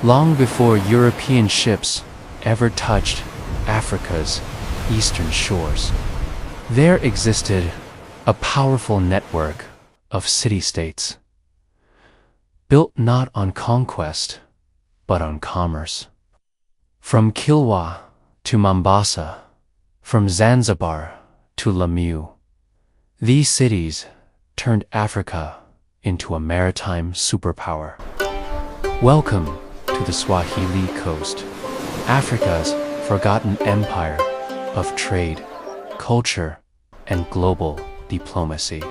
Long before European ships ever touched Africa's eastern shores, there existed a powerful network of city-states, built not on conquest, but on commerce. From Kilwa to Mombasa, from Zanzibar to Lamu, these cities turned Africa into a maritime superpower. Welcome to the Swahili Coast, Africa's forgotten empire of trade, culture, and global diplomacy.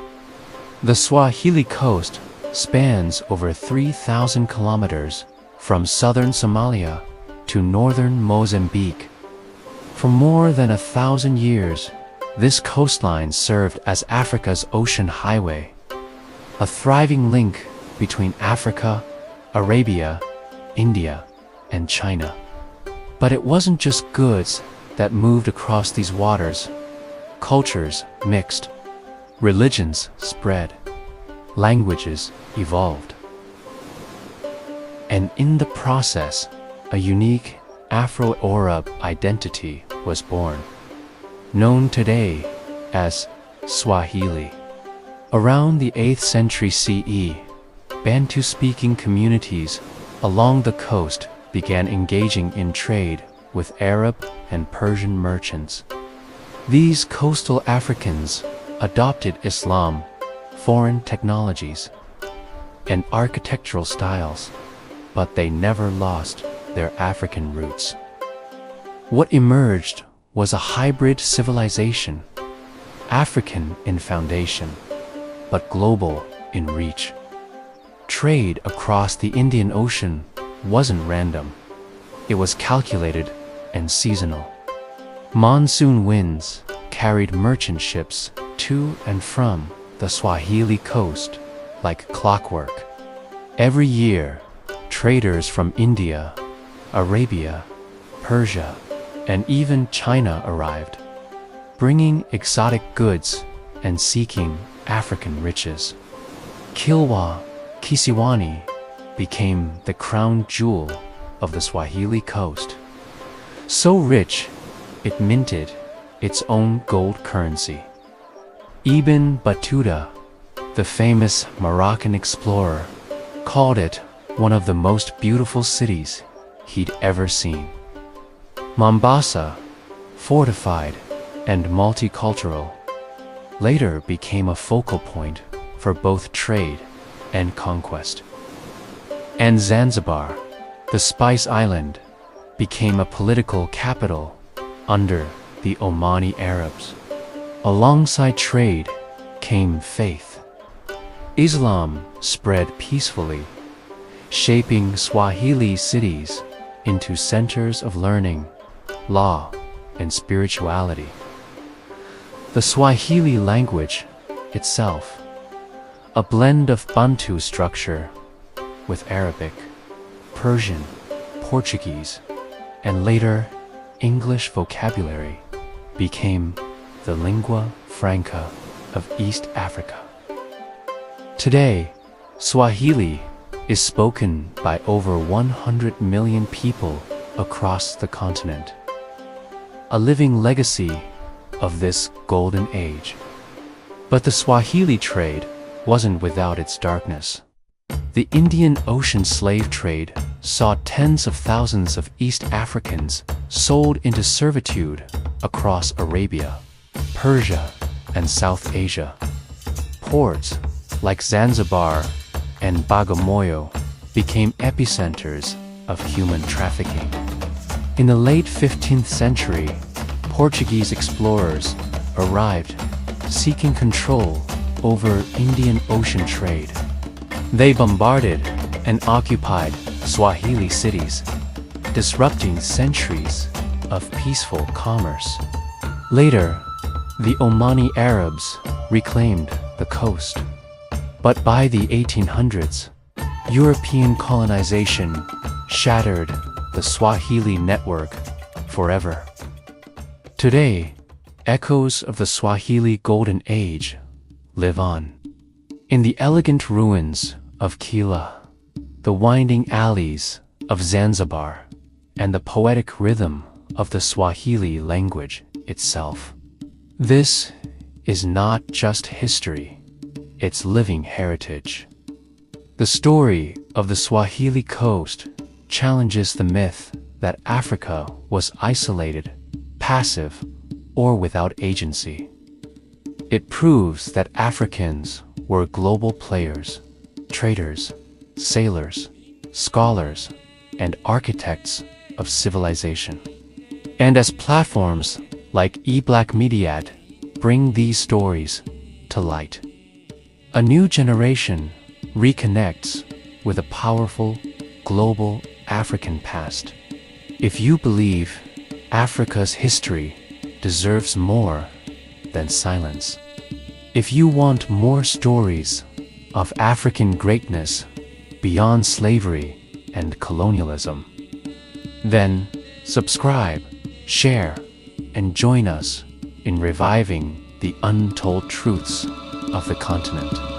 The Swahili Coast spans over 3,000 kilometers from southern Somalia to northern Mozambique. For more than 1,000 years, this coastline served as Africa's ocean highway, a thriving link between Africa, Arabia, India, and China. But it wasn't just goods that moved across these waters. Cultures mixed, religions spread, languages evolved. And in the process, a unique Afro-Arab identity was born, known today as Swahili. Around the 8th century CE, Bantu-speaking communities along the coast began engaging in trade with Arab and Persian merchants. These coastal Africans adopted Islam, foreign technologies, and architectural styles, but they never lost their African roots. What emerged was a hybrid civilization, African in foundation, but global in reach. Trade across the Indian Ocean wasn't random. It was calculated and seasonal. Monsoon winds carried merchant ships to and from the Swahili coast like clockwork. Every year, traders from India, Arabia, Persia, and even China arrived, bringing exotic goods and seeking African riches. Kilwa, Kisiwani, became the crown jewel of the Swahili coast. So rich, it minted its own gold currency. Ibn Battuta, the famous Moroccan explorer, called it one of the most beautiful cities he'd ever seen. Mombasa, fortified and multicultural, later became a focal point for both trade and conquest. And Zanzibar, the Spice Island, became a political capital under the Omani Arabs. Alongside trade came faith. Islam spread peacefully, shaping Swahili cities into centers of learning, law, and spirituality. The Swahili language itself, a blend of Bantu structure with Arabic, Persian, Portuguese, and later English vocabulary, became the lingua franca of East Africa. Today, Swahili is spoken by over 100 million people across the continent, a living legacy of this golden age. But the Swahili trade wasn't without its darkness. The Indian Ocean slave trade saw tens of thousands of East Africans sold into servitude across Arabia, Persia, and South Asia. Ports like Zanzibar and Bagamoyo became epicenters of human trafficking. In the late 15th century, Portuguese explorers arrived seeking control over Indian Ocean trade. They bombarded and occupied Swahili cities, disrupting centuries of peaceful commerce. Later, the Omani Arabs reclaimed the coast. But by the 1800s, European colonization shattered the Swahili network forever. Today, echoes of the Swahili Golden Age live on. In the elegant ruins of Kilwa, the winding alleys of Zanzibar, and the poetic rhythm of the Swahili language itself. This is not just history, it's living heritage. The story of the Swahili Coast challenges the myth that Africa was isolated, passive, or without agency. It proves that Africans were global players, traders, sailors, scholars, and architects of civilization. And as platforms like EblackMediaTV bring these stories to light, a new generation reconnects with a powerful, global African past. If you believe Africa's history deserves more than silence, if you want more stories of African greatness beyond slavery and colonialism, then subscribe, share, and join us in reviving the untold truths of the continent.